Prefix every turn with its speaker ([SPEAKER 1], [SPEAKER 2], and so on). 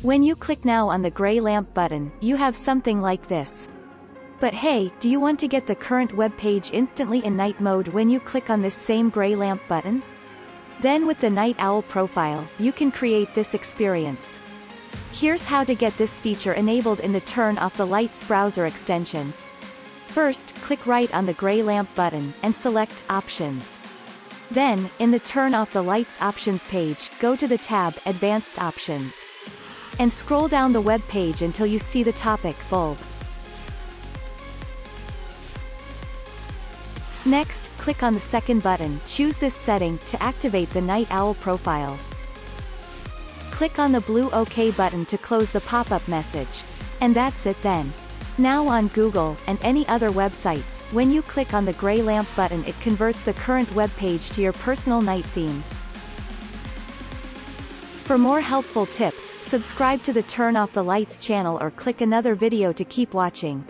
[SPEAKER 1] When you click now on the gray lamp button, you have something like this. But hey, do you want to get the current web page instantly in night mode when you click on this same gray lamp button? Then with the Night Owl profile, you can create this experience. Here's how to get this feature enabled in the Turn Off the Lights browser extension. First, click right on the gray lamp button, and select Options. Then, in the Turn Off the Lights options page, go to the tab Advanced Options. And scroll down the web page until you see the topic bulb. Next, click on the second button, choose this setting, to activate the Night Owl profile. Click on the blue OK button to close the pop-up message. And that's it then. Now on Google, and any other websites, when you click on the gray lamp button it converts the current web page to your personal night theme. For more helpful tips, subscribe to the Turn Off the Lights channel or click another video to keep watching.